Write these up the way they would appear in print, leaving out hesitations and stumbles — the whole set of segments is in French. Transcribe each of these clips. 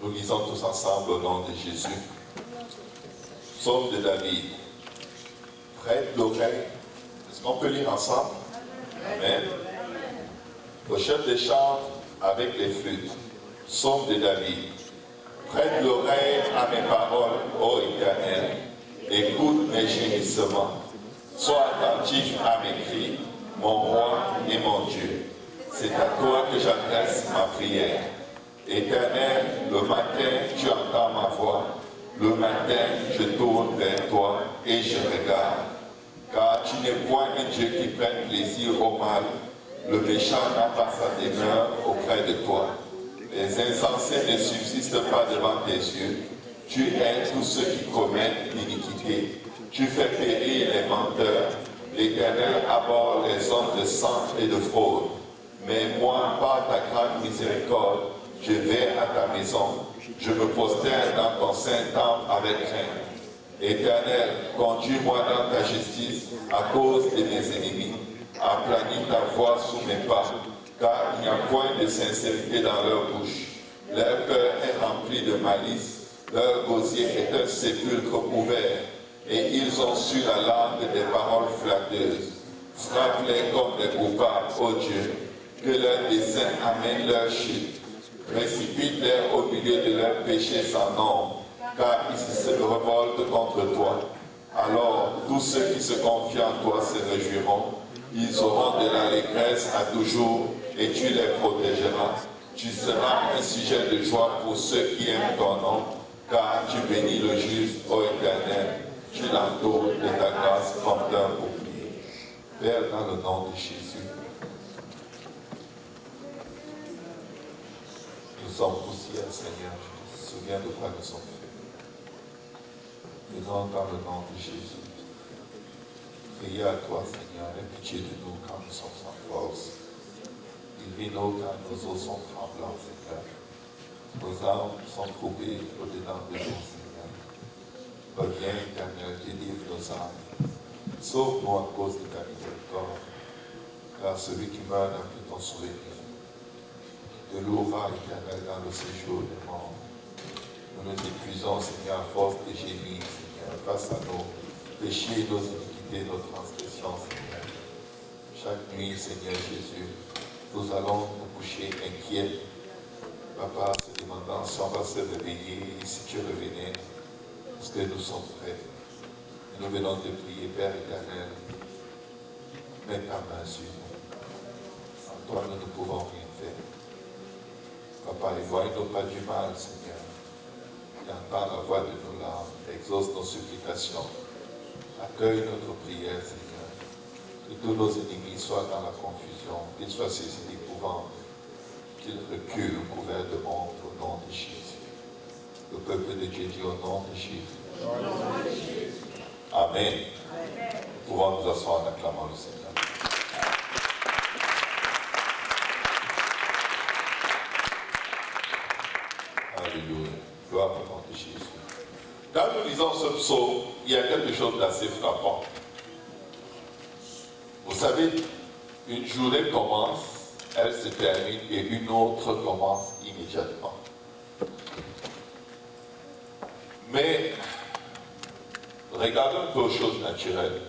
Nous lisons tous ensemble au nom de Jésus. Psaume de David. Prête l'oreille. Est-ce qu'on peut lire ensemble? Amen. Au chef des chants avec les flûtes. Psaume de David. Prête l'oreille à mes paroles, ô Éternel. Écoute mes gémissements. Sois attentif à mes cris, mon roi et mon Dieu. C'est à toi que j'adresse ma prière. Éternel, le matin, tu entends ma voix. Le matin, je tourne vers toi et je regarde. Car tu n'es point un Dieu qui prenne plaisir au mal. Le méchant n'a pas sa demeure auprès de toi. Les insensés ne subsistent pas devant tes yeux. Tu hais tous ceux qui commettent l'iniquité. Tu fais périr les menteurs. L'Éternel abhorre les hommes de sang et de fraude. Mais moi, par ta grande miséricorde, je vais à ta maison. Je me prosterne dans ton saint temple avec crainte. Éternel, conduis-moi dans ta justice à cause de mes ennemis. Aplanis ta voix sous mes pas, car il n'y a point de sincérité dans leur bouche. Leur cœur est rempli de malice. Leur gosier est un sépulcre ouvert. Et ils ont su la langue des paroles flatteuses. Frappe-les comme des coupables, ô Dieu, que leurs desseins amènent leur chute. Précipite-les au milieu de leurs péchés sans nombre, car ils se révoltent contre toi. Alors, tous ceux qui se confient en toi se réjouiront. Ils auront de l'allégresse à toujours, et tu les protégeras. Tu seras un sujet de joie pour ceux qui aiment ton nom, car tu bénis le juste, ô Éternel. Tu l'entoures de ta grâce comme d'un bouclier. Père, dans le nom de Jésus, nous sommes poussières, Seigneur. Je me souviens de quoi nous sommes faits. Faisons dans le nom de Jésus. Priez à toi, Seigneur, aie pitié de nous quand nous sommes sans force. Guéris-nous quand nos os sont tremblants, Seigneur. Nos âmes sont troublées au-dedans de nous, Seigneur. Reviens, Éternel, délivre nos âmes. Sauve-nous à cause de ta miséricorde, car celui qui meurt n'a plus ton souvenir. De louera, Éternel, dans le séjour des morts. Nous nous épuisons, Seigneur, à force de gémir, Seigneur, face à nos péchés, nos iniquités, nos transgressions, Seigneur. Chaque nuit, Seigneur Jésus, nous allons nous coucher inquiets. Papa, se demandant si on va se réveiller et si tu revenais, parce que nous sommes prêts. Et nous venons te prier, Père éternel, mets ta main sur nous. Sans toi, nous ne pouvons rien faire. Papa, éloigne-nous pas du mal, Seigneur. Et entends la voix de nos larmes, exauce nos supplications. Accueille notre prière, Seigneur. Que tous nos ennemis soient dans la confusion, qu'ils soient saisis d'épouvante, qu'ils reculent couverts de honte au nom de Jésus. Le peuple de Dieu dit au nom de Jésus. Amen. Nous pouvons nous asseoir en acclamant le Seigneur. Alléluia. Gloire au nom de Jésus. Quand nous lisons ce psaume, il y a quelque chose d'assez frappant. Vous savez, une journée commence, elle se termine et une autre commence immédiatement. Mais regardons un peu aux choses naturelles.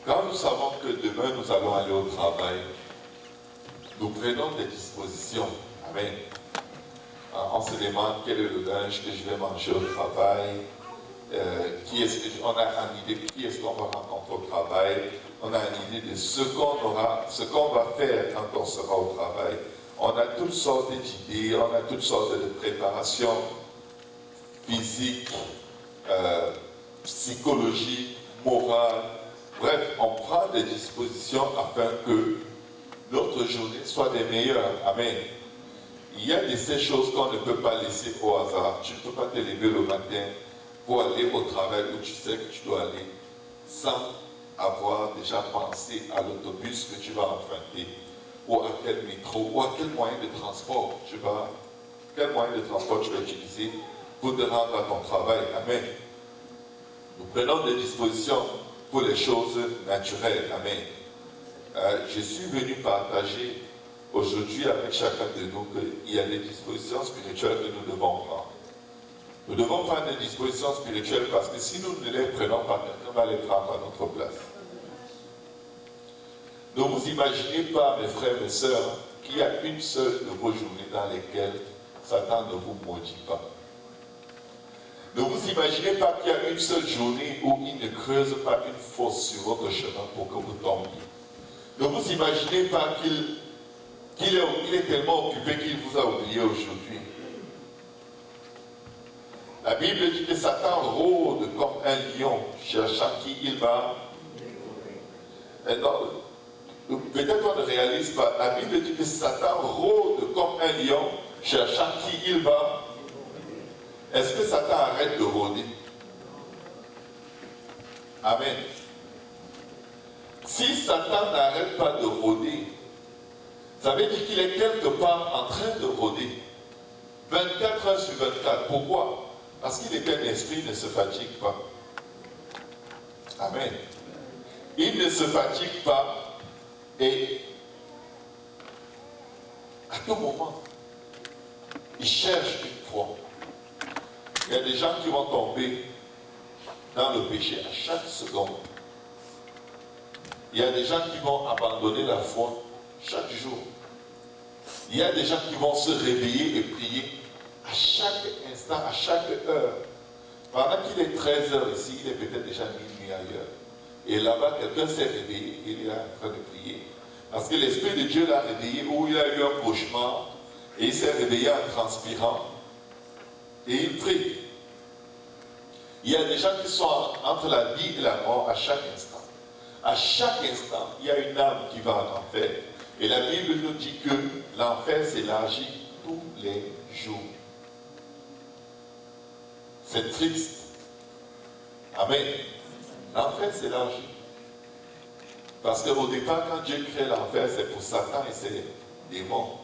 Quand nous savons que demain nous allons aller au travail, nous prenons des dispositions. Amen. On se demande quel est le linge que je vais manger au travail, on a une idée de qui est-ce qu'on va rencontrer au travail, on a une idée de ce qu'on va faire quand on sera au travail. On a toutes sortes d'idées, on a toutes sortes de préparations physiques, psychologiques, morales. Bref, on prend des dispositions afin que notre journée soit des meilleures. Amen. Il y a de ces choses qu'on ne peut pas laisser au hasard. Tu ne peux pas te lever le matin pour aller au travail où tu sais que tu dois aller sans avoir déjà pensé à l'autobus que tu vas emprunter, ou à quel métro, ou à quel moyen de transport tu vas utiliser pour te rendre à ton travail. Amen. Nous prenons des dispositions pour les choses naturelles. Amen. Je suis venu partager aujourd'hui avec chacun de nous qu'il y a des dispositions spirituelles que nous devons prendre. Nous devons prendre des dispositions spirituelles parce que si nous ne les prenons pas, quelqu'un va les prendre à notre place. Ne vous imaginez pas, mes frères et mes sœurs, qu'il y a une seule de vos journées dans lesquelles Satan ne vous maudit pas. Ne vous imaginez pas qu'il y a une seule journée où il ne creuse pas une fosse sur votre chemin pour que vous tombiez. Ne vous imaginez pas qu'il est tellement occupé qu'il vous a oublié aujourd'hui. La Bible dit que Satan rôde comme un lion, cherchant qui il va. Peut-être on ne réalise pas. La Bible dit que Satan rôde comme un lion, cherchant qui il va. Est-ce que Satan arrête de rôder? Amen. Si Satan n'arrête pas de rôder, ça veut dire qu'il est quelque part en train de rôder. 24 heures sur 24. Pourquoi? Parce qu'il est qu'un esprit, il ne se fatigue pas. Amen. Il ne se fatigue pas et à tout moment, il cherche une foi. Il y a des gens qui vont tomber dans le péché à chaque seconde. Il y a des gens qui vont abandonner la foi chaque jour. Il y a des gens qui vont se réveiller et prier à chaque instant, à chaque heure. Pendant qu'il est 13 heures ici, il est peut-être déjà minuit ailleurs. Et là-bas, quelqu'un s'est réveillé, il est en train de prier. Parce que l'Esprit de Dieu l'a réveillé, où il a eu un cauchemar, et il s'est réveillé en transpirant, et il prie. Il y a des gens qui sont entre la vie et la mort à chaque instant. À chaque instant, il y a une âme qui va en enfer. Et la Bible nous dit que l'enfer s'élargit tous les jours. C'est triste. Amen. L'enfer s'élargit. Parce qu'au départ, quand Dieu crée l'enfer, c'est pour Satan et ses démons.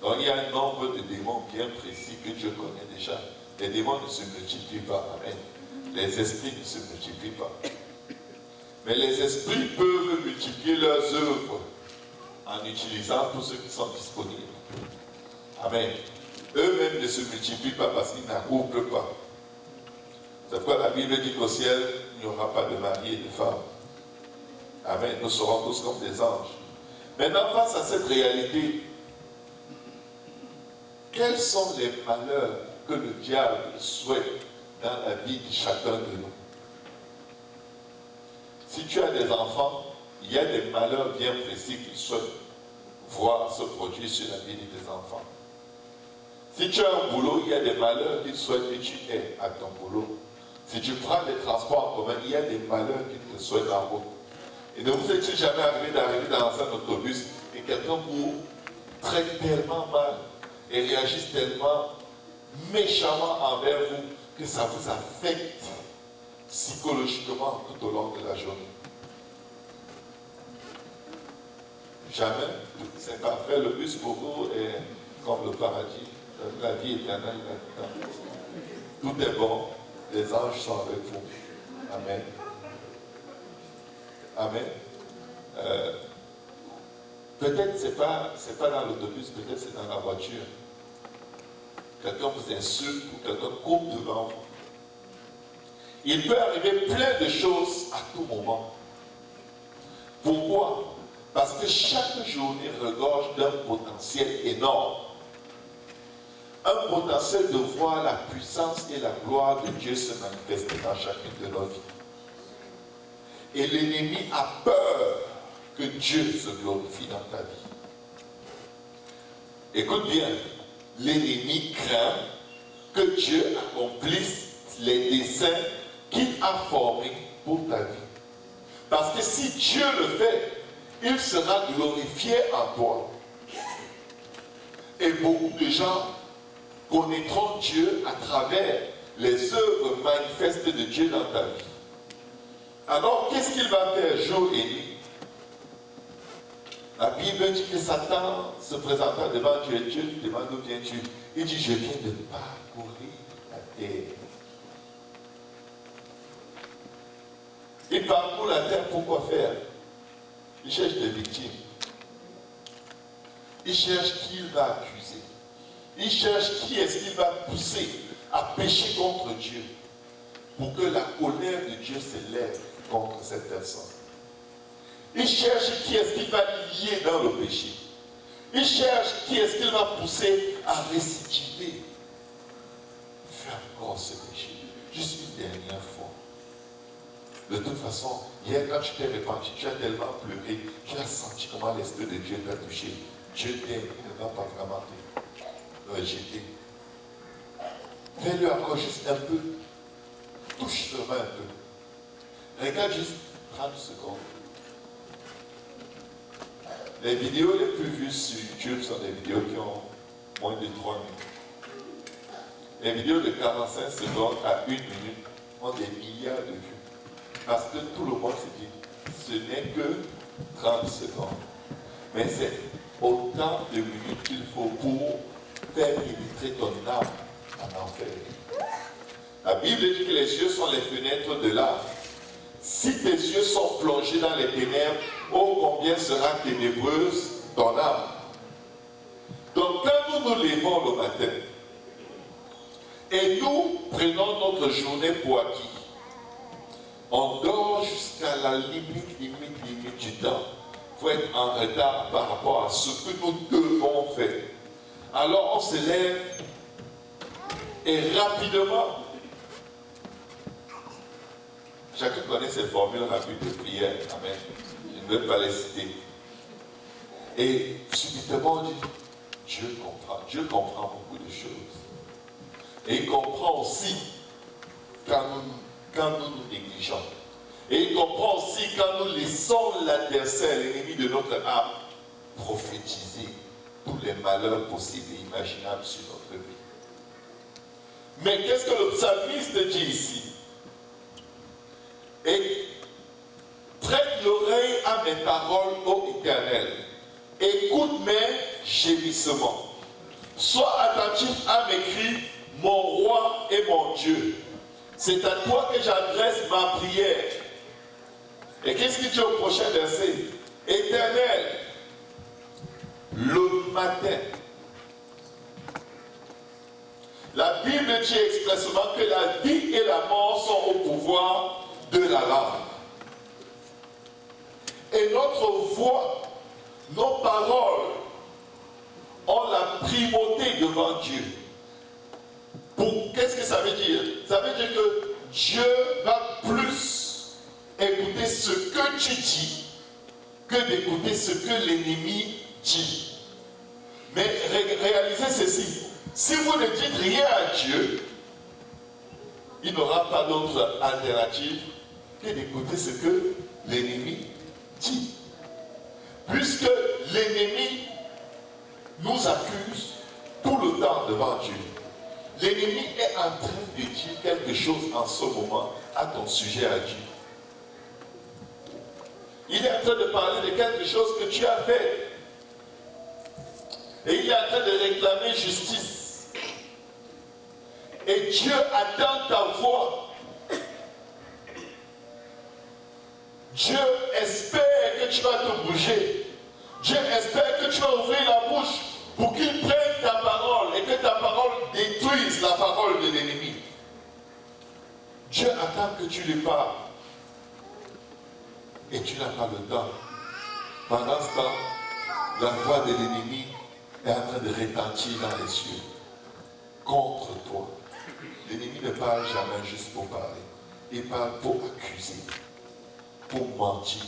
Donc il y a un nombre de démons bien précis que Dieu connaît déjà. Les démons ne se multiplient pas. Amen. Les esprits ne se multiplient pas. Mais les esprits peuvent multiplier leurs œuvres en utilisant tous ceux qui sont disponibles. Amen. Eux-mêmes ne se multiplient pas parce qu'ils n'accouplent pas. C'est pourquoi la Bible dit qu'au ciel, il n'y aura pas de mari et de femme. Amen. Nous serons tous comme des anges. Maintenant, face à cette réalité, quels sont les malheurs que le diable souhaite dans la vie de chacun de nous? Si tu as des enfants, il y a des malheurs bien précis qu'il souhaite voir se produire sur la vie de tes enfants. Si tu as un boulot, il y a des malheurs qu'il souhaite que tu aies à ton boulot. Si tu prends des transports en commun, il y a des malheurs qu'il te souhaite en route. Et ne vous êtes jamais d'arriver dans un autobus et quelqu'un vous traite tellement mal et réagisse tellement méchamment envers vous que ça vous affecte psychologiquement tout au long de la journée. Jamais. C'est parfait. Le bus pour vous est comme le paradis. La vie éternelle là-dedans. Tout est bon. Les anges sont avec vous. Amen. Amen. Peut-être c'est pas dans l'autobus, peut-être c'est dans la voiture. Quelqu'un vous insulte ou quelqu'un coupe devant vous. Il peut arriver plein de choses à tout moment. Pourquoi? Parce que chaque journée regorge d'un potentiel énorme. Un potentiel de voir la puissance et la gloire de Dieu se manifester dans chacune de nos vies. Et l'ennemi a peur que Dieu se glorifie dans ta vie. Écoute bien, l'ennemi craint que Dieu accomplisse les desseins qu'il a formés pour ta vie. Parce que si Dieu le fait, il sera glorifié en toi. Et beaucoup de gens connaîtront Dieu à travers les œuvres manifestes de Dieu dans ta vie. Alors, qu'est-ce qu'il va faire jour et nuit? La Bible dit que Satan se présenta devant Dieu et Dieu lui demande où viens-tu? Il dit, je viens de parcourir la terre. Il parcourt la terre, pourquoi faire? Il cherche des victimes. Il cherche qui il va accuser. Il cherche qui est-ce qu'il va pousser à pécher contre Dieu pour que la colère de Dieu s'élève contre cette personne. Il cherche qui est-ce qu'il va lier dans le péché. Il cherche qui est-ce qu'il va pousser à récidiver. Fais encore ce péché. Juste une dernière fois. De toute façon, hier quand tu t'es repenti, tu as tellement pleuré, tu as senti comment l'Esprit de Dieu t'a touché. Dieu t'aime, il ne va pas vraiment te rejeter. Fais-le encore juste un peu. Touche seulement un peu. Regarde juste 30 secondes. Les vidéos les plus vues sur YouTube sont des vidéos qui ont moins de 3 minutes. Les vidéos de 45 secondes à 1 minute ont des milliards de vues. Parce que tout le monde se dit, ce n'est que 30 secondes. Mais c'est autant de minutes qu'il faut pour faire pénétrer ton âme en enfer. La Bible dit que les yeux sont les fenêtres de l'âme. Si tes yeux sont plongés dans les ténèbres, oh combien sera ténébreuse ton âme. Donc quand nous nous levons le matin et nous prenons notre journée pour acquis, on dort jusqu'à la limite du temps. Il faut être en retard par rapport à ce que nous devons faire. Alors on se lève et rapidement, chacun connaît ces formules rapides de prière. Amen. Je ne veux pas les citer. Et subitement on dit, Dieu comprend beaucoup de choses. Et il comprend aussi quand nous négligeons. Et il comprend aussi quand nous laissons l'adversaire, l'ennemi de notre âme, prophétiser tous les malheurs possibles et imaginables sur notre vie. Mais qu'est-ce que le psalmiste dit ici? Et prête l'oreille à mes paroles, ô Éternel. Écoute mes gémissements. Sois attentif à mes cris, mon roi et mon Dieu. C'est à toi que j'adresse ma prière. Et qu'est-ce qu'il dit au prochain verset? Éternel, le matin. La Bible dit expressément que la vie et la mort sont au pouvoir de la langue. Et notre voix, nos paroles ont la primauté devant Dieu. Qu'est-ce que ça veut dire? Ça veut dire que Dieu va plus écouter ce que tu dis que d'écouter ce que l'ennemi dit. Mais réalisez ceci. Si vous ne dites rien à Dieu, il n'aura pas d'autre alternative que d'écouter ce que l'ennemi dit. Puisque l'ennemi nous accuse tout le temps devant Dieu. L'ennemi est en train de dire quelque chose en ce moment à ton sujet à Dieu. Il est en train de parler de quelque chose que tu as fait. Et il est en train de réclamer justice. Et Dieu attend ta voix. Dieu espère que tu vas te bouger. Dieu espère que tu vas ouvrir la bouche pour qu'il prenne ta parole et que ta parole détruise la parole de l'ennemi. Dieu attend que tu lui parles. Et tu n'as pas le temps. Pendant ce temps, la voix de l'ennemi est en train de retentir dans les cieux contre toi. L'ennemi ne parle jamais juste pour parler. Il parle pour accuser, pour mentir,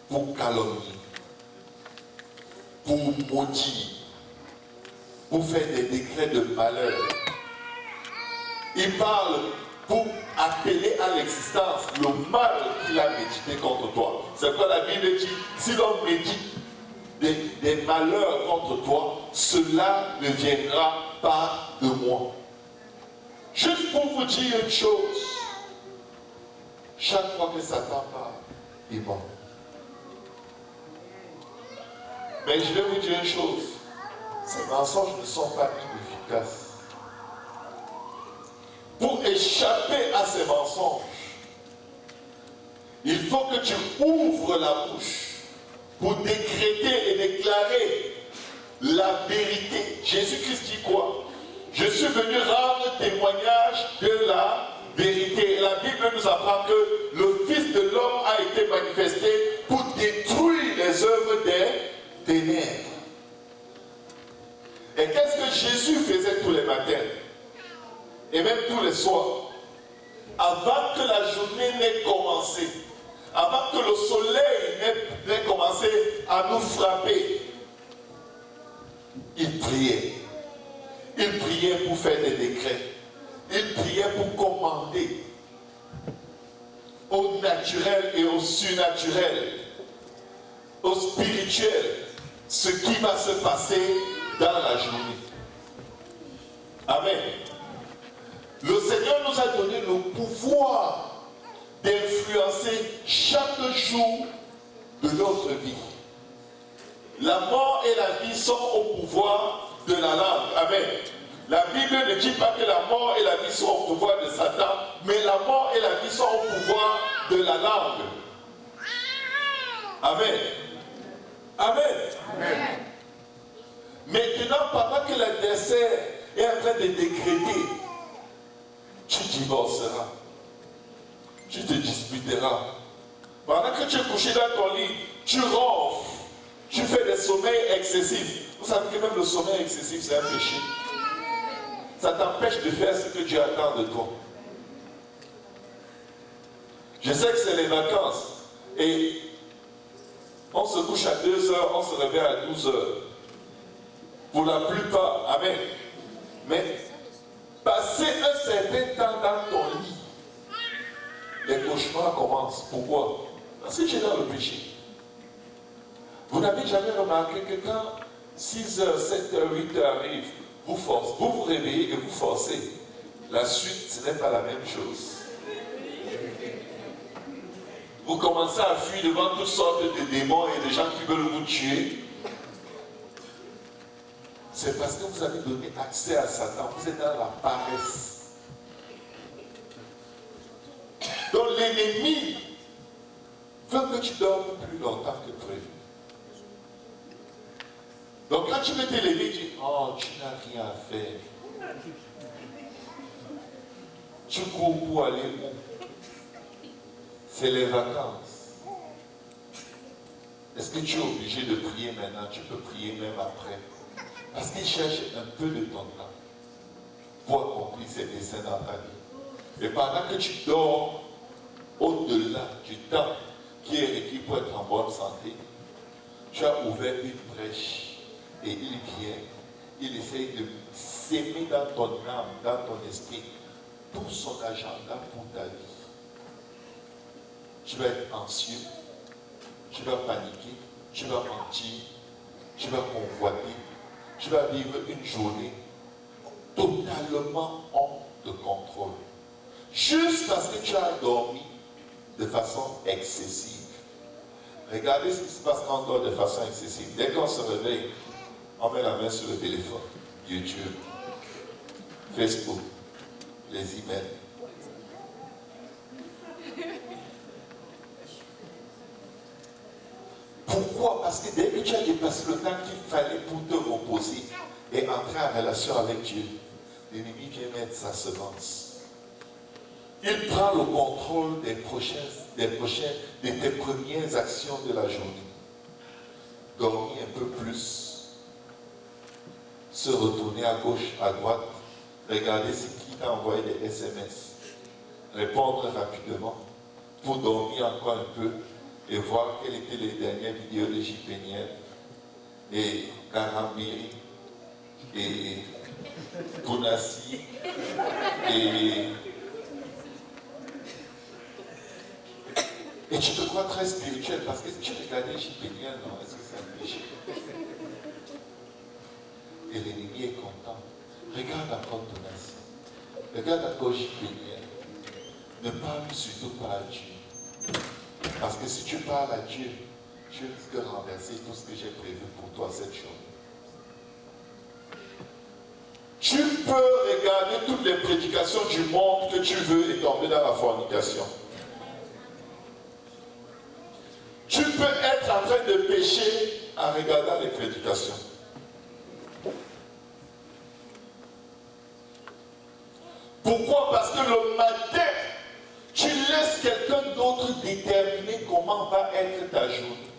pour calomnier, pour maudire, pour faire des décrets de malheur. Il parle pour appeler à l'existence le mal qu'il a médité contre toi. C'est quoi la Bible dit? Si l'on médite des malheurs contre toi, cela ne viendra pas de moi. Juste pour vous dire une chose, chaque fois que Satan parle, il ment. Mais je vais vous dire une chose, ces mensonges ne sont pas inefficaces. Pour échapper à ces mensonges, il faut que tu ouvres la bouche pour décréter et déclarer la vérité. Jésus-Christ dit quoi? Je suis venu rendre témoignage de la vérité. Et la Bible nous apprend que le Fils de l'homme a été manifesté pour détruire les œuvres des ténèbres. Et qu'est-ce que Jésus faisait tous les matins? Et même tous les soirs? Avant que la journée n'ait commencé, avant que le soleil n'ait commencé à nous frapper, il priait. Il priait pour faire des décrets. Il priait pour commander au naturel et au surnaturel, au spirituel, ce qui va se passer dans la journée. Amen. Le Seigneur nous a donné le pouvoir d'influencer chaque jour de notre vie. La mort et la vie sont au pouvoir de la langue. Amen. La Bible ne dit pas que la mort et la vie sont au pouvoir de Satan, mais la mort et la vie sont au pouvoir de la langue. Amen. Amen. Amen. Maintenant, pendant que l'adversaire est en train de décréter, tu divorceras, tu te disputeras. Pendant que tu es couché dans ton lit, tu ronfles, tu fais des sommeils excessifs. Vous savez que même le sommeil excessif, c'est un péché. Ça t'empêche de faire ce que Dieu attend de toi. Je sais que c'est les vacances. Et on se couche à 2 heures, on se réveille à 12 heures. Pour la plupart, amen. Mais passer un certain temps dans ton lit, les cauchemars commencent. Pourquoi? Parce que tu es dans le péché. Vous n'avez jamais remarqué que quand 6 heures, 7 heures, 8 heures arrivent, vous vous réveillez et vous forcez. La suite, ce n'est pas la même chose. Vous commencez à fuir devant toutes sortes de démons et de gens qui veulent vous tuer. C'est parce que vous avez donné accès à Satan. Vous êtes dans la paresse. Donc l'ennemi veut que tu dormes plus longtemps que prévu. Donc quand tu veux te lever, tu dis, oh, tu n'as rien à faire. Tu cours pour aller où? C'est les vacances. Est-ce que tu es obligé de prier maintenant? Tu peux prier même après. Parce qu'il cherche un peu de ton temps pour accomplir ses desseins dans ta vie. Et pendant que tu dors, au-delà du temps qui est requis pour être en bonne santé, tu as ouvert une brèche. Et il vient, il essaye de s'aimer dans ton âme, dans ton esprit, tout son agenda pour ta vie. Tu vas être anxieux, tu vas paniquer, tu vas mentir, tu vas convoiter, tu vas vivre une journée totalement hors de contrôle. Juste parce que tu as dormi de façon excessive. Regardez ce qui se passe quand on dort de façon excessive. Dès qu'on se réveille, on met la main sur le téléphone, YouTube, Facebook, les emails. Pourquoi? Parce que dès que tu as dépassé le temps qu'il fallait pour te reposer et entrer en relation avec Dieu, l'ennemi vient mettre sa semence. Il prend le contrôle de tes premières actions de la journée. Dormir un peu plus, se retourner à gauche, à droite, regarder ce qui t'a envoyé des SMS, répondre rapidement pour dormir encore un peu et voir quelles étaient les dernières vidéos de JPNL et Karambiri et Kounassi et tu te crois très spirituel parce que si tu regardais JPNL, non, est-ce que c'est un péché? Et l'ennemi est content. Regarde encore ton assiette. Regarde encore JPNL. Ne parle surtout pas à Dieu. Parce que si tu parles à Dieu, tu risques de renverser tout ce que j'ai prévu pour toi cette journée. Tu peux regarder toutes les prédications du monde que tu veux et tomber dans la fornication. Tu peux être en train de pécher en regardant les prédications. Pourquoi? Parce que le matin, tu laisses quelqu'un d'autre déterminer comment va être ta journée.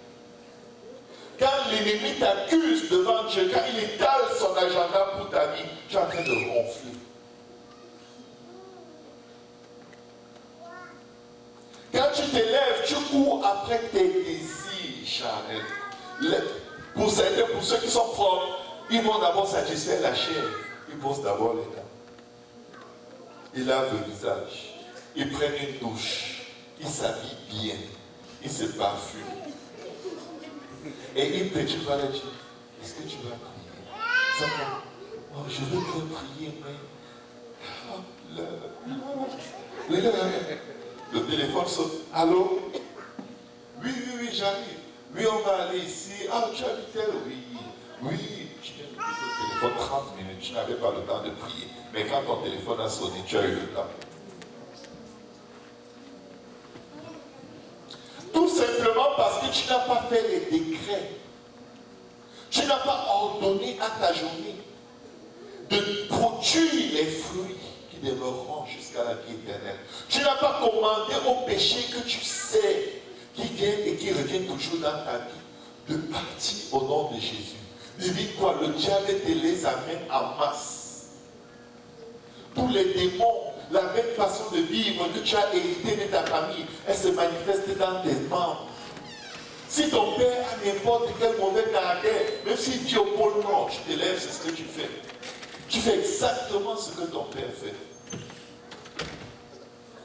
Quand l'ennemi t'accuse devant Dieu, quand il étale son agenda pour ta vie, tu es en train de ronfler. Quand tu te lèves, tu cours après tes désirs charnels. Pour ceux qui sont propres, ils vont d'abord satisfaire la chair. Ils brossent d'abord les dents. Ils lavent le visage. Ils prennent une douche. Ils s'habillent bien. Ils se parfument. Et une petite va leur dire, est-ce que tu vas prier? Ça va. Oh, je veux bien prier, mais... Le téléphone sonne. Allô? Oui, j'arrive. Oui, on va aller ici. Ah, tu habites tel? Oui. Tu viens de poser le téléphone 30 minutes. Tu n'avais pas le temps de prier. Mais quand ton téléphone a sonné, tu as eu le temps. Tout simplement parce que tu n'as pas fait les décrets. Tu n'as pas ordonné à ta journée de produire les fruits qui demeureront jusqu'à la vie éternelle. Tu n'as pas commandé au péché que tu sais qui vient et qui revient toujours dans ta vie de partir au nom de Jésus. Dis quoi? Le diable te les amène en masse. Tous les démons, la même façon de vivre que tu as hérité de ta famille, elle se manifeste dans tes membres. Si ton père a n'importe quel mauvais caractère, même s'il vit au pôle Nord, tu te lèves, c'est ce que tu fais. Tu fais exactement ce que ton père fait.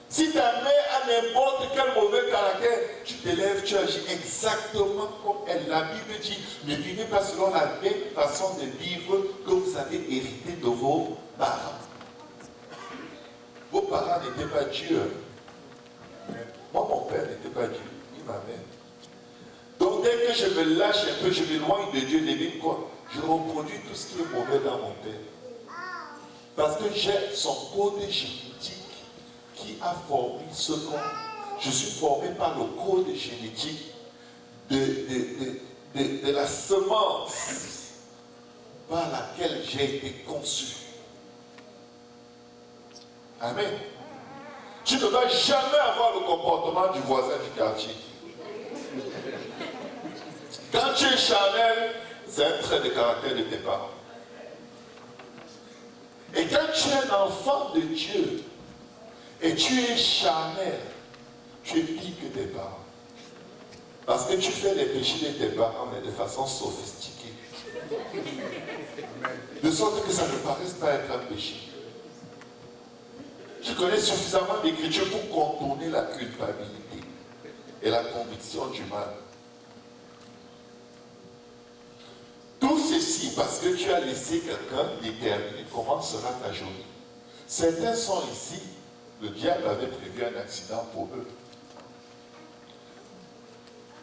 Si ta mère a n'importe quel mauvais caractère, tu te lèves, tu agis exactement comme elle. La Bible dit, ne vivez pas selon la même façon de vivre que vous avez hérité de vos parents. Vos parents n'étaient pas Dieu. Moi, mon père n'était pas Dieu, ni ma mère. Donc, dès que je me lâche un peu, je m'éloigne de Dieu, devine quoi? Je reproduis tout ce qui est mauvais dans mon père. Parce que j'ai son code génétique qui a formé ce corps. Je suis formé par le code génétique de la semence par laquelle j'ai été conçu. Amen. Tu ne vas jamais avoir le comportement du voisin du quartier. Quand tu es charnel, c'est un trait de caractère de tes parents. Et quand tu es un enfant de Dieu, et tu es charnel, tu es pire que tes parents. Parce que tu fais les péchés de tes parents, mais de façon sophistiquée. De sorte que ça ne paraisse pas être un péché. Je connais suffisamment d'écritures pour contourner la culpabilité et la conviction du mal. Tout ceci parce que tu as laissé quelqu'un déterminer comment sera ta journée. Certains sont ici, le diable avait prévu un accident pour eux.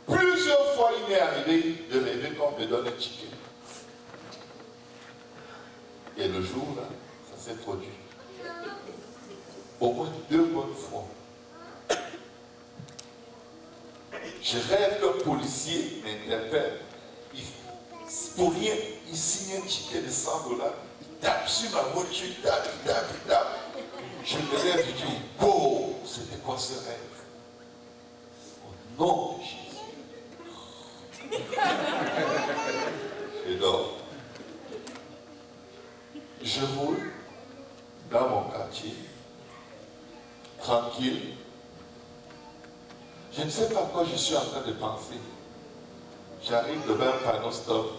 Plusieurs fois, il m'est arrivé de rêver qu'on me donne un ticket. Et le jour là, ça s'est produit. Au moins 2 bonnes fois. Je rêve qu'un policier m'interpelle. Pour rien, il signe un ticket de 100 $. Il tape sur ma voiture, il tape. Je me lève et dis, oh, c'était quoi ce rêve? Au nom de Jésus. Je dors. Je roule dans mon quartier, tranquille. Je ne sais pas quoi je suis en train de penser. J'arrive devant un panneau stop,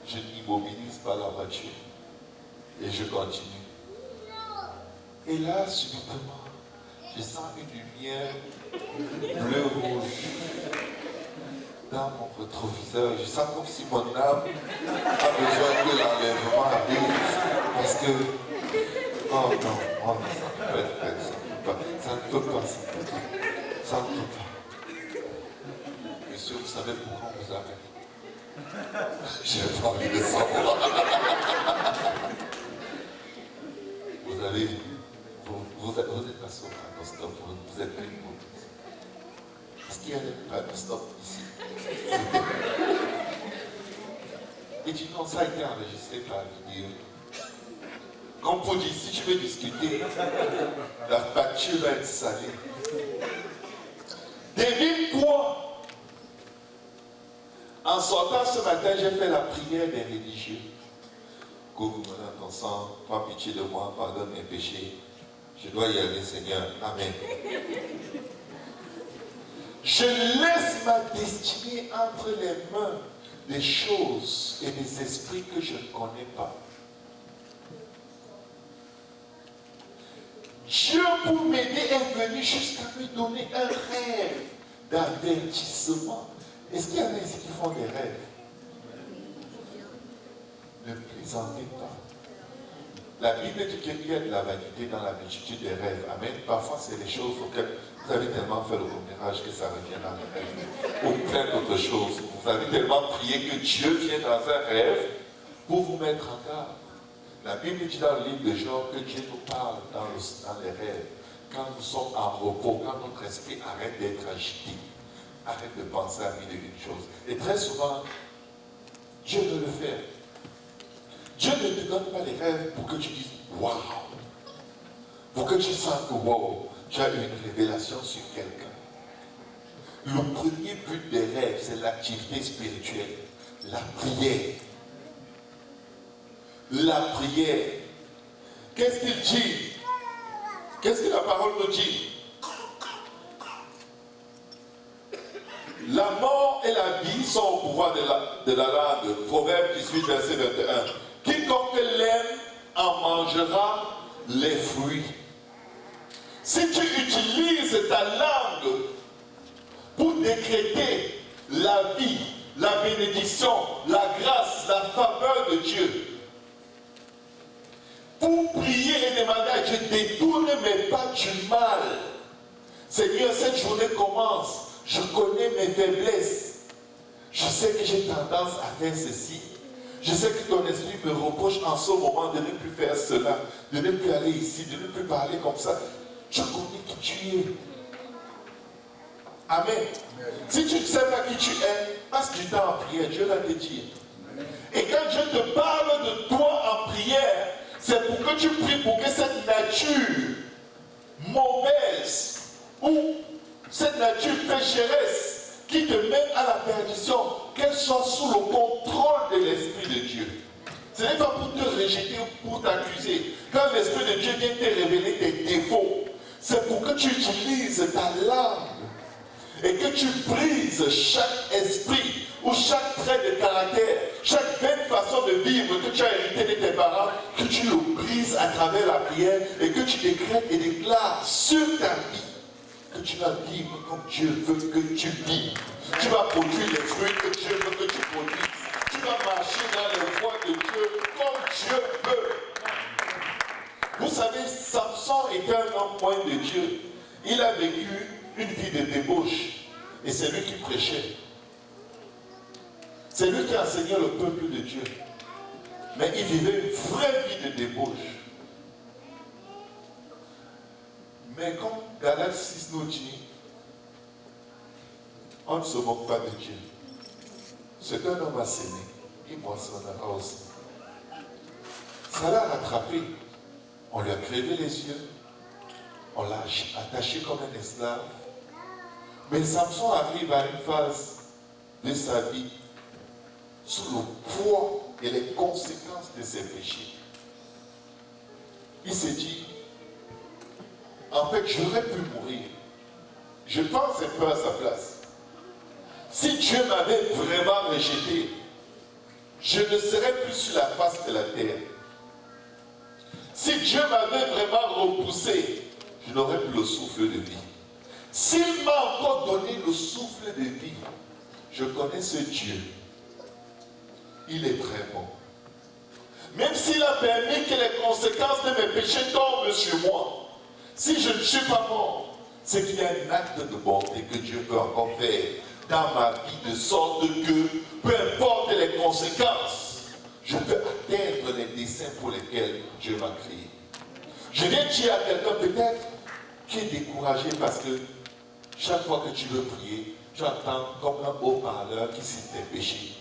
je n'immobilise pas la voiture et je continue. Et là, subitement, je sens une lumière bleu-rouge dans mon rétroviseur. Je sens comme si mon âme a besoin que l'enlèvement arrive. Parce que, oh non, ça ne peut pas, ça ne peut pas. Monsieur, vous savez pourquoi on vous arrête? J'ai pas envie de savoir. Vous êtes passé au panneau stop, vous êtes plus immobilisé. Est-ce qu'il y a des panneaux stop ici? Il dit non, ça a été enregistré par la vidéo. Comme pour dire, si tu veux discuter, la facture va être salée. Devine quoi? En sortant ce matin, j'ai fait la prière des religieux. Couvre-moi dans ton sang, prends pitié de moi, pardonne mes péchés. Je dois y aller, Seigneur. Amen. Je laisse ma destinée entre les mains des choses et des esprits que je ne connais pas. Dieu, pour m'aider, est venu jusqu'à me donner un rêve d'avertissement. Est-ce qu'il y en a ici qui font des rêves? Ne plaisantez pas. La Bible dit qu'il y a de la vanité dans la multitude des rêves. Amen. Parfois, c'est des choses auxquelles vous avez tellement fait le commérage que ça revient dans les rêves. Ou plein d'autres choses. Vous avez tellement prié que Dieu vient dans un rêve pour vous mettre en garde. La Bible dit dans le livre de Job que Dieu nous parle dans les rêves. Quand nous sommes en repos, quand notre esprit arrête d'être agité, arrête de penser à mille et une choses. Et très souvent, Dieu veut le faire. Dieu ne te donne pas les rêves pour que tu dises waouh, pour que tu sens que waouh, tu as une révélation sur quelqu'un. Le premier but des rêves, c'est l'activité spirituelle, la prière. La prière. Qu'est-ce qu'il dit? Qu'est-ce que la parole nous dit? La mort et la vie sont au pouvoir de la langue. Proverbe 18, verset 21. Quiconque l'aime en mangera les fruits. Si tu utilises ta langue pour décréter la vie, la bénédiction, la grâce, la faveur de Dieu, pour prier et demander à Dieu, détourne mes pas du mal. Seigneur, cette journée commence. Je connais mes faiblesses. Je sais que j'ai tendance à faire ceci. Je sais que ton esprit me reproche en ce moment de ne plus faire cela, de ne plus aller ici, de ne plus parler comme ça. Je connais qui tu es. Amen. Si tu ne sais pas qui tu es, passe du temps en prière, Dieu va te dire. Et quand Dieu te parle de toi en prière, c'est pour que tu pries pour que cette nature mauvaise ou cette nature pécheresse qui te mène à la perdition, qu'elle soit sous le contrôle de l'Esprit de Dieu. Ce n'est pas pour te rejeter ou pour t'accuser. Quand l'Esprit de Dieu vient te révéler tes défauts, c'est pour que tu utilises ta langue et que tu brises chaque esprit ou chaque trait de caractère, chaque vaine façon de vivre que tu as hérité de tes parents, que tu le brises à travers la prière et que tu décrètes et déclares sur ta vie que tu vas vivre comme Dieu veut que tu vives. Tu vas produire les fruits que Dieu veut que tu produises. Tu vas marcher dans les voies de Dieu comme Dieu veut. Vous savez, Samson était un homme loin de Dieu. Il a vécu une vie de débauche. Et c'est lui qui prêchait. C'est lui qui enseignait le peuple de Dieu. Mais il vivait une vraie vie de débauche. Mais comme Galates 6 nous dit, on ne se moque pas de Dieu. Ce qu'un homme a sémé, il moissonnera aussi. Ça l'a rattrapé. On lui a crevé les yeux. On l'a attaché comme un esclave. Mais Samson arrive à une phase de sa vie sous le poids et les conséquences de ses péchés. Il s'est dit, en fait, j'aurais pu mourir. Je pense un peu à sa place. Si Dieu m'avait vraiment rejeté, je ne serais plus sur la face de la terre. Si Dieu m'avait vraiment repoussé, je n'aurais plus le souffle de vie. S'il m'a encore donné le souffle de vie, je connais ce Dieu. Il est très bon. Même s'il a permis que les conséquences de mes péchés tombent sur moi, si je ne suis pas mort, c'est qu'il y a un acte de bonté que Dieu peut encore faire dans ma vie, de sorte que, peu importe les conséquences, je peux atteindre les desseins pour lesquels Dieu m'a créé. Je viens dire à quelqu'un peut-être qui est découragé parce que chaque fois que tu veux prier, tu entends comme un haut-parleur qui cite tes péchés.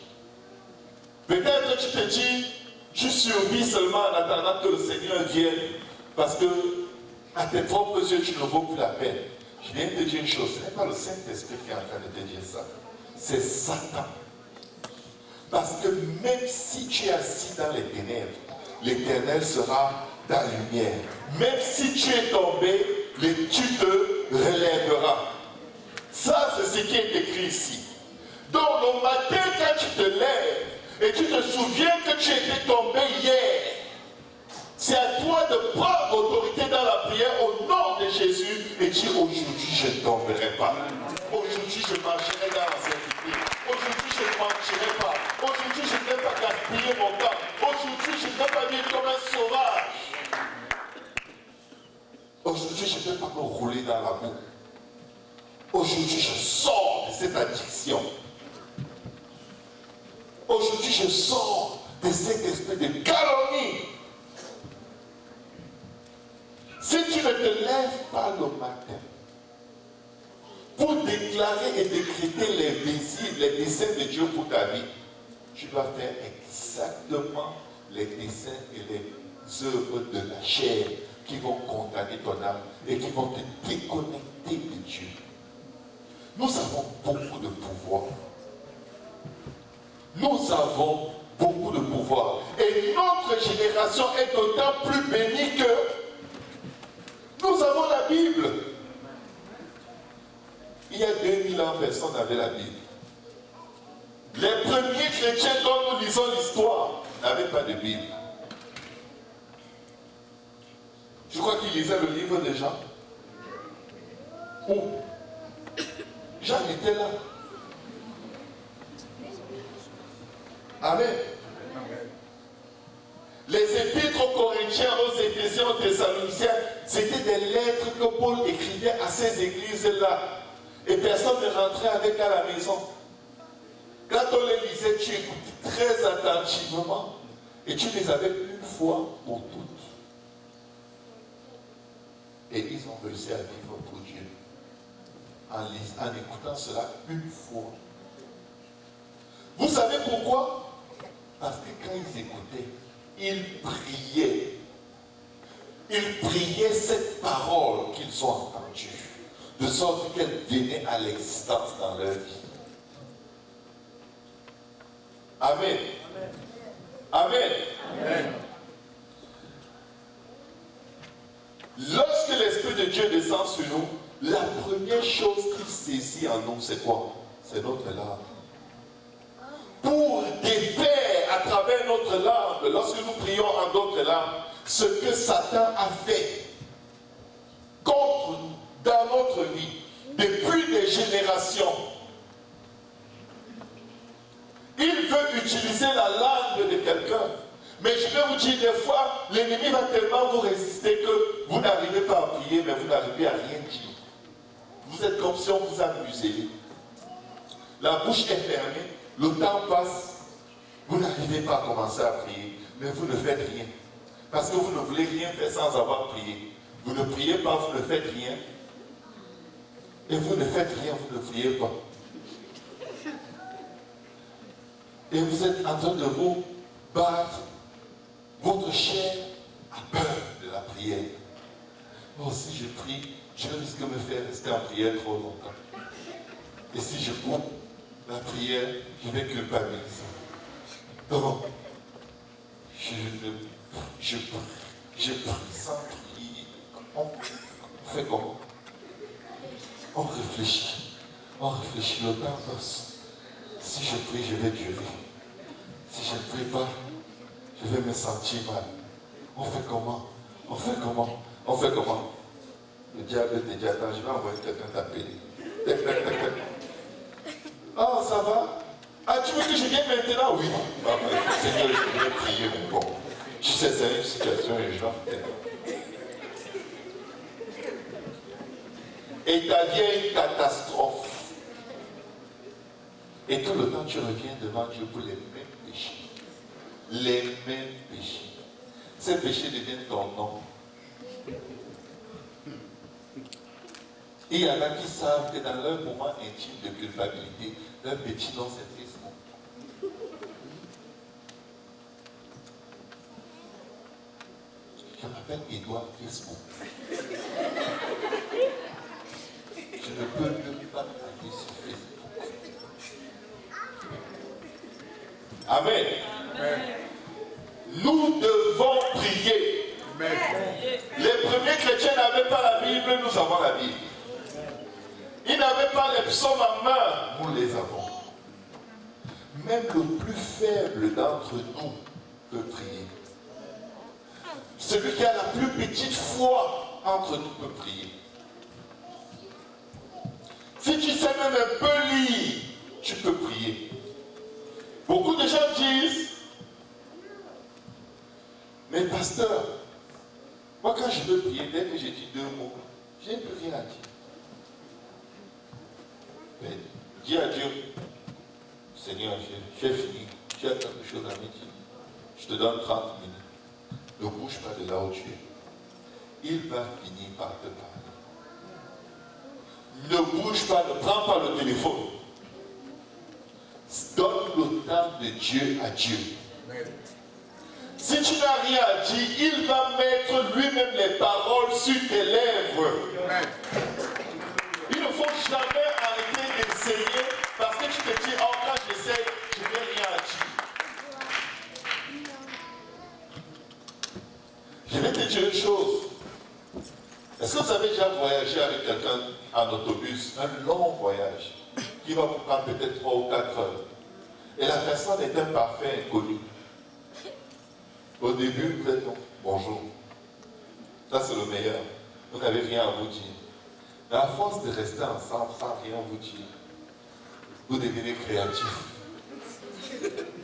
Peut-être tu te dis, Tu survis seulement en attendant que le Seigneur vienne, parce que à tes propres yeux, tu ne vaux plus la peine. Je viens de te dire une chose, ce n'est pas le Saint-Esprit qui est en train de te dire ça. C'est Satan. Parce que même si tu es assis dans les ténèbres, l'Éternel sera ta lumière. Même si tu es tombé, tu te relèveras. Ça, c'est ce qui est écrit ici. Donc, au matin, quand tu te lèves, et tu te souviens que tu étais tombé hier, c'est à toi de prendre autorité dans la prière au nom de Jésus et dire aujourd'hui je ne tomberai pas. Aujourd'hui je marcherai dans la sainteté. Aujourd'hui je ne mentirai pas. Aujourd'hui je ne vais pas gaspiller mon temps. Aujourd'hui je ne vais pas vivre comme un sauvage. Aujourd'hui je ne vais pas me rouler dans la boue. Aujourd'hui je sors de cette addiction. Aujourd'hui je sors de cet esprit de calomnie. Si tu ne te lèves pas le matin pour déclarer et décréter les désirs, les desseins de Dieu pour ta vie, tu dois faire exactement les desseins et les œuvres de la chair qui vont condamner ton âme et qui vont te déconnecter de Dieu. Nous avons beaucoup de pouvoir. Nous avons beaucoup de pouvoir. Et notre génération est d'autant plus bénie que nous avons la Bible. Il y a 2000 ans, personne n'avait la Bible. Les premiers chrétiens dont nous lisons l'histoire n'avaient pas de Bible. Je crois qu'ils lisaient le livre de Jean. Où Jean était là. Amen. Les épîtres aux Corinthiens, aux Éphésiens, aux Thessaloniciens, c'était des lettres que Paul écrivait à ces églises-là. Et personne ne rentrait avec à la maison. Quand on les lisait, tu écoutais très attentivement et tu les avais une fois pour toutes. Et ils ont réussi à vivre pour Dieu en écoutant cela une fois. Vous savez pourquoi? Parce que quand ils écoutaient, ils priaient. Ils priaient cette parole qu'ils ont entendue, de sorte qu'elle venait à l'existence dans leur vie. Amen. Amen. Amen. Lorsque l'Esprit de Dieu descend sur nous, la première chose qu'il saisit en nous, c'est quoi? C'est notre langue. Pour défaire à travers notre langue, lorsque nous prions en d'autres langues, ce que Satan a fait contre nous, dans notre vie, depuis des générations. Il veut utiliser la langue de quelqu'un. Mais je vais vous dire, des fois, l'ennemi va tellement vous résister que vous n'arrivez pas à prier, mais vous n'arrivez à rien dire. Vous êtes comme si on vous a muselé. La bouche est fermée, le temps passe, vous n'arrivez pas à commencer à prier, mais vous ne faites rien. Parce que vous ne voulez rien faire sans avoir prié. Vous ne priez pas, vous ne faites rien. Et vous ne faites rien, vous ne priez pas. Et vous êtes en train de vous battre. Votre chair a peur de la prière. Oh, si je prie, je risque de me faire rester en prière trop longtemps. Et si je coupe la prière, je vais culpabiliser. Donc, je prie sans prier. On fait comment? On réfléchit. On réfléchit, le temps passe. Si je prie, je vais durer. Si je ne prie pas, je vais me sentir mal. On fait comment? On fait comment? On fait comment? Le diable te dit, attends, je vais envoyer quelqu'un t'appeler. Tac, tac, tac, tac. Ah, ça va? Ah, tu veux que je vienne maintenant? Oui. Ah, Seigneur, je vais prier, mon bon. Tu sais, c'est une situation urgente. Et ta vie est une catastrophe. Et tout le temps, tu reviens devant Dieu pour les mêmes péchés. Les mêmes péchés. Ces péchés deviennent ton nom. Et il y en a qui savent que dans leur moment intime de culpabilité, leur petit nom c'est triste. avec Edouard Facebook. Je ne peux même pas aller sur Facebook. Amen. Amen. Nous devons prier. Amen. Les premiers chrétiens n'avaient pas la Bible, nous avons la Bible. Ils n'avaient pas les psaumes en main, nous les avons. Même le plus faible d'entre nous peut prier. Celui qui a la plus petite foi entre nous peut prier. Si tu sais même un peu lire, tu peux prier. Beaucoup de gens disent, mais pasteur, moi quand je veux prier, dès que j'ai dit 2 mots, je n'ai plus rien à dire. Mais dis à Dieu, Seigneur, j'ai fini, j'ai quelque chose à me dire. Je te donne 30 minutes. Ne bouge pas de là où tu es. Il va finir par te parler. Ne bouge pas, ne prends pas le téléphone. Donne le temps de Dieu à Dieu. Si tu n'as rien à dire, il va mettre lui-même les paroles sur tes lèvres. Il ne faut jamais arrêter d'essayer parce que tu te dis, oh là j'essaie, je n'ai rien à dire. Je vais te dire une chose. Est-ce que vous avez déjà voyagé avec quelqu'un en autobus, un long voyage, qui va vous prendre peut-être 3 ou 4 heures, et la personne est un parfait inconnu. Au début, vous êtes bonjour. Ça c'est le meilleur. Vous n'avez rien à vous dire. Mais à force de rester ensemble sans rien vous dire, vous devenez créatif.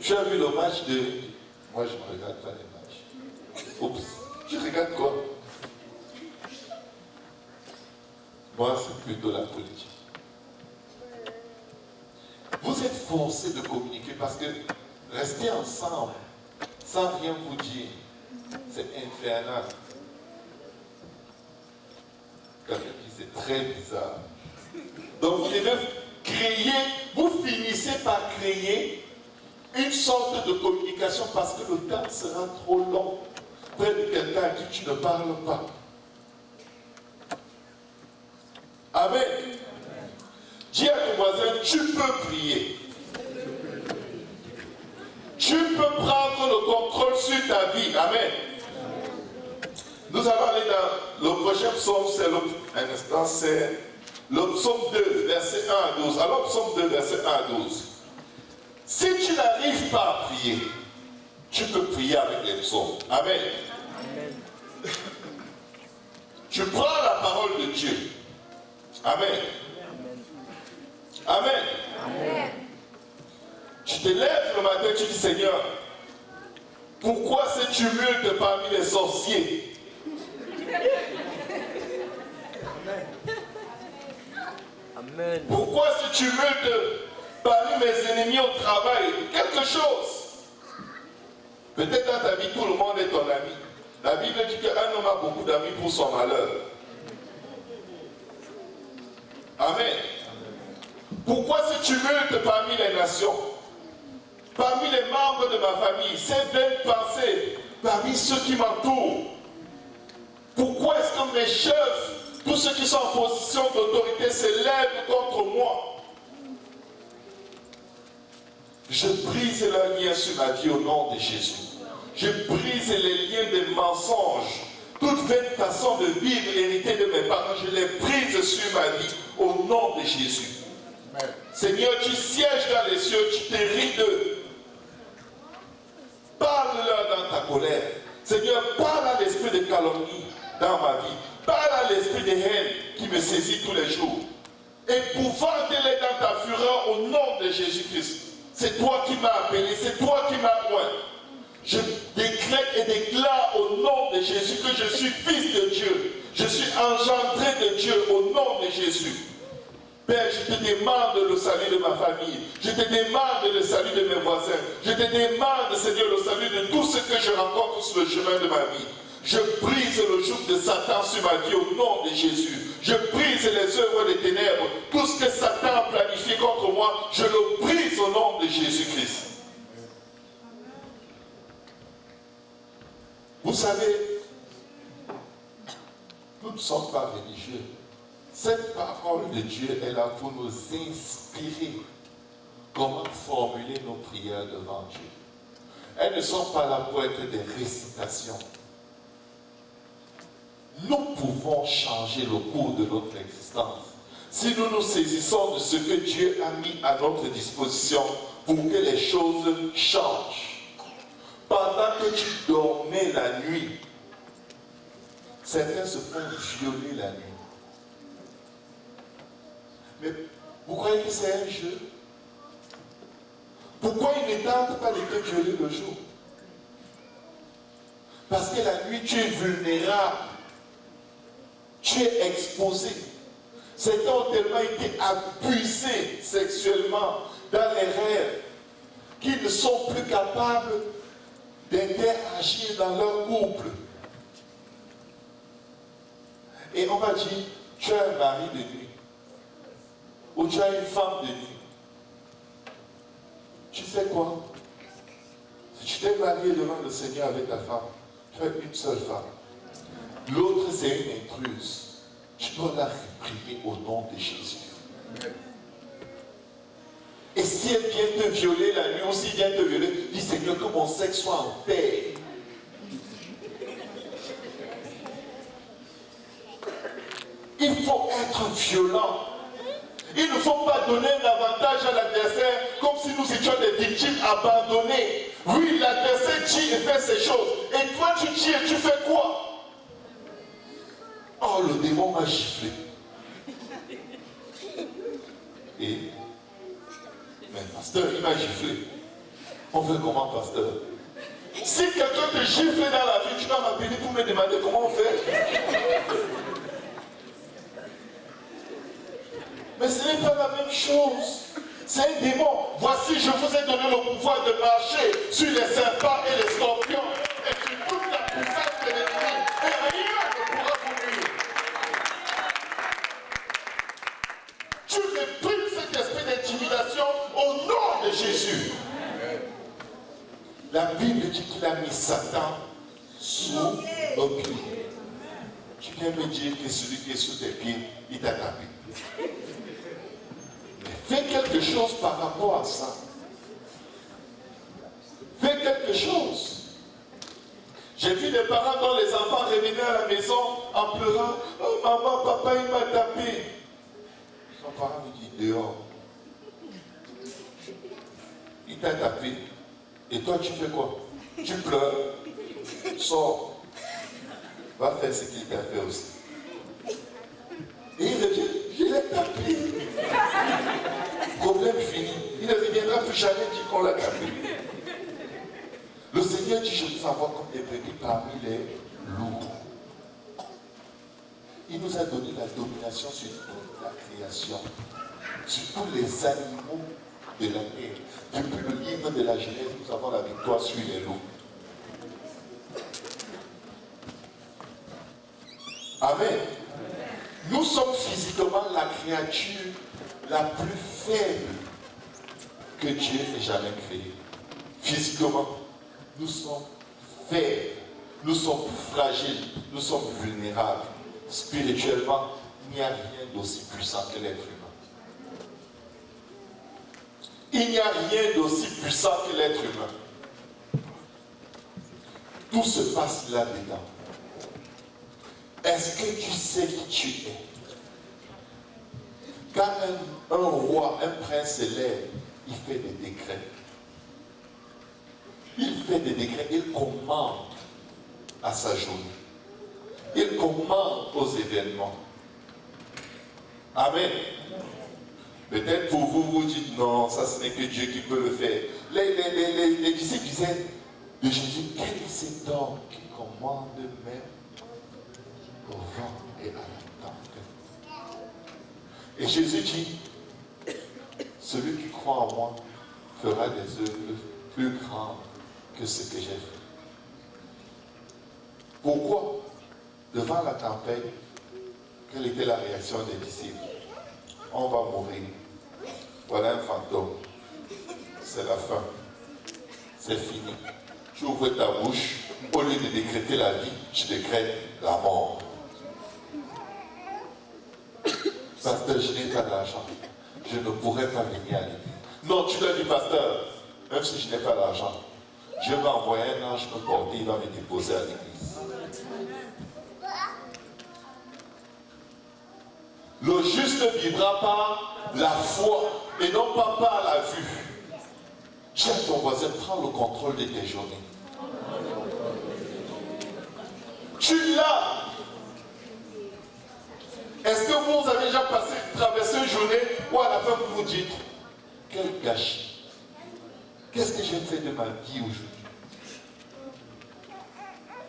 Tu as vu le match de... Moi je ne regarde pas les matchs. Oups. Tu regardes quoi? Moi, c'est plutôt la politique. Vous êtes forcés de communiquer parce que rester ensemble sans rien vous dire, c'est infernal. Quelqu'un dit c'est très bizarre. Donc vous devez créer, vous finissez par créer une sorte de communication parce que le temps sera trop long. Près de quelqu'un à qui tu ne parles pas. Amen. Dis à ton voisin, tu peux prier. Tu peux prendre le contrôle sur ta vie. Amen. Nous allons aller dans le prochain psaume, c'est le psaume 2, verset 1 à 12. Alors, psaume 2, verset 1 à 12. Si tu n'arrives pas à prier, tu peux prier avec les psaumes. Amen. Amen. Tu prends la parole de Dieu. Amen. Amen. Amen. Tu te lèves le matin, tu dis Seigneur, pourquoi ce tumulte parmi les sorciers? Amen. Pourquoi ce tumulte parmi mes ennemis au travail? Quelque chose. Peut-être dans ta vie, tout le monde est ton ami. La Bible dit qu'un homme a beaucoup d'amis pour son malheur. Amen. Pourquoi ce tumulte parmi les nations? Parmi les membres de ma famille, ces vaines pensées, parmi ceux qui m'entourent. Pourquoi est-ce que mes chefs, tous ceux qui sont en position d'autorité, se lèvent contre moi? Je brise leurs liens sur ma vie au nom de Jésus. Je brise les liens des mensonges. Toute vaine façon de vivre héritée de mes parents, je les brise sur ma vie au nom de Jésus. Amen. Seigneur, tu sièges dans les cieux, tu t'hérites d'eux. Parle-leur dans ta colère. Seigneur, parle à l'esprit de calomnie dans ma vie. Parle à l'esprit de haine qui me saisit tous les jours. Épouvante-les dans ta fureur au nom de Jésus-Christ. C'est toi qui m'as appelé, c'est toi qui m'as oint. Je décrète et déclare au nom de Jésus que je suis fils de Dieu. Je suis engendré de Dieu au nom de Jésus. Père, je te demande le salut de ma famille. Je te demande le salut de mes voisins. Je te demande, Seigneur, le salut de tout ce que je rencontre sur le chemin de ma vie. Je brise le joug de Satan sur ma vie au nom de Jésus. Je brise les œuvres des ténèbres. Tout ce que Satan a planifié contre moi, je le brise au nom de Jésus-Christ. Vous savez, Nous ne sommes pas religieux. Cette parole de Dieu est là pour nous inspirer comment formuler nos prières devant Dieu. Elles ne sont pas là pour être des récitations. Nous pouvons changer le cours de notre existence si nous nous saisissons de ce que Dieu a mis à notre disposition pour que les choses changent. Pendant que tu dormais la nuit, certains se font violer la nuit. Mais vous croyez que c'est un jeu? Pourquoi ils ne tentent pas de te violer le jour? Parce que la nuit, tu es vulnérable. Tu es exposé. Certains ont tellement été abusés sexuellement dans les rêves qu'ils ne sont plus capables d'interagir dans leur couple. Et on va dire, tu as un mari de nuit. Ou tu as une femme de nuit. Tu sais quoi? Si tu t'es marié devant le Seigneur avec ta femme, tu as une seule femme. L'autre, c'est une intruse. Tu dois la réprimer au nom de Jésus. Et si elle vient te violer la nuit, ou si elle vient te violer, dis Seigneur, que mon sexe soit en paix. Il faut être violent. Il ne faut pas donner un avantage à l'adversaire comme si nous étions des victimes abandonnées. Oui, l'adversaire tue et fait ces choses. Et toi, tu tires et tu fais quoi? Oh, le démon m'a giflé. Et, mais pasteur, il m'a giflé. On fait comment, pasteur? Si quelqu'un te gifle dans la vie, tu vas m'appeler pour me demander comment on fait. Mais ce n'est pas la même chose. C'est un démon. Voici, je vous ai donné le pouvoir de marcher sur les serpents et les scorpions et sur toute la puissance de l'ennemi. Et rien ne pourra vous nuire. Tu réprimes cet esprit d'intimidation au nom de Jésus. La Bible dit qu'il a mis Satan sous nos pieds. Tu viens me dire que celui qui est sous tes pieds, il t'a tapé. Fais quelque chose par rapport à ça. Fais quelque chose. J'ai vu des parents dont les enfants revenaient à la maison en pleurant. Oh maman, papa, il m'a tapé. Son parent me dit dehors. Il t'a tapé. Et toi, tu fais quoi? Tu pleures. Sors. Va faire ce qu'il t'a fait aussi. Et il revient. Je l'ai tapé. Problème fini. Il ne reviendra plus jamais dire qu'on l'a tapé. Le Seigneur dit, je veux savoir comme des brebis parmi les loups. Il nous a donné la domination sur toute la création, sur tous les animaux de la terre. Depuis le livre de la Genèse, nous avons la victoire sur les loups. Amen. Nous sommes physiquement la créature la plus faible que Dieu ait jamais créée. Physiquement, nous sommes faibles, nous sommes fragiles, nous sommes vulnérables. Spirituellement, il n'y a rien d'aussi puissant que l'être humain. Il n'y a rien d'aussi puissant que l'être humain. Tout se passe là-dedans. Est-ce que tu sais qui tu es? Quand un roi, un prince se lève, il fait des décrets. Il fait des décrets, il commande à sa journée. Il commande aux événements. Amen. Peut-être pour vous, vous dites non, ça ce n'est que Dieu qui peut le faire. Les disciples disaient de Jésus, quel est cet homme qui commande même au vent et à la tempête? Et Jésus dit, celui qui croit en moi fera des œuvres plus grandes que ce que j'ai fait. Pourquoi? Devant la tempête, quelle était la réaction des disciples? On va mourir. Voilà un fantôme. C'est la fin. C'est fini. Tu ouvres ta bouche, au lieu de décréter la vie, tu décrètes la mort. pasteur, je n'ai pas d'argent. Je ne pourrais pas venir à l'église. Non, tu dois dire, pasteur, même si je n'ai pas d'argent, Dieu va envoyer un ange me porter, il va me déposer à l'église. Le juste vivra par la foi et non pas par la vue. Dis à ton voisin, prends le contrôle de tes journées. Tu l'as. Est-ce que vous avez déjà traversé une journée où à la fin vous vous dites, quel gâchis. Qu'est-ce que j'ai fait de ma vie aujourd'hui?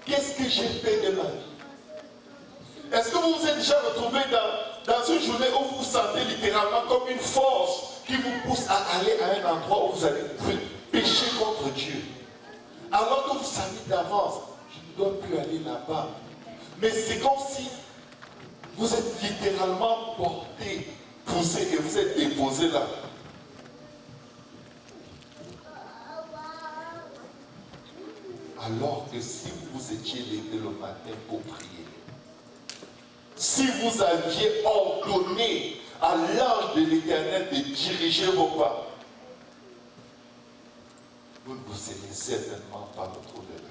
Qu'est-ce que j'ai fait de ma vie? Est-ce que vous vous êtes déjà retrouvé dans une journée où vous vous sentez littéralement comme une force qui vous pousse à aller à un endroit où vous allez pécher contre Dieu? Alors que vous savez d'avance, je ne dois plus aller là-bas. Mais c'est comme si vous êtes littéralement porté, poussé et vous êtes déposé là. Alors que si vous étiez levé le matin pour prier, si vous aviez ordonné à l'ange de l'Éternel de diriger vos pas, vous ne vous serez certainement pas retrouvé là.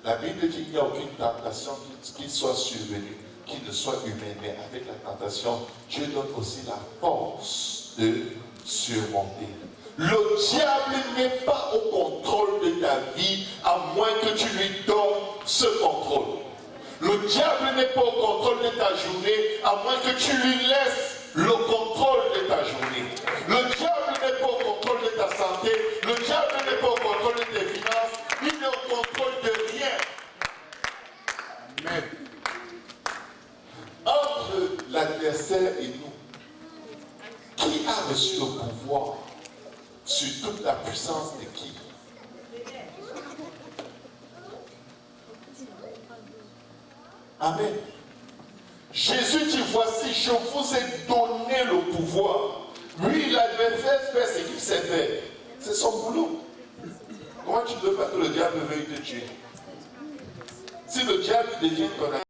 La Bible dit qu'il n'y a aucune tentation qui soit survenue, qui ne soit humaine, mais avec la tentation, Dieu donne aussi la force de surmonter. Le diable n'est pas au contrôle de ta vie à moins que tu lui donnes ce contrôle. Le diable n'est pas au contrôle de ta journée à moins que tu lui laisses le contrôle de ta journée. Le diable n'est pas au contrôle de ta santé. Le diable n'est pas au contrôle de tes finances. Il n'est au contrôle de rien. Amen. Entre l'adversaire et nous, qui a reçu le pouvoir sur toute la puissance de qui? Amen. Jésus dit, voici, je vous ai donné le pouvoir. Lui, l'adversaire fait ce qu'il sait faire. C'est son boulot. Comment tu ne veux pas que le diable veuille te tuer? Si le diable devient ton ami,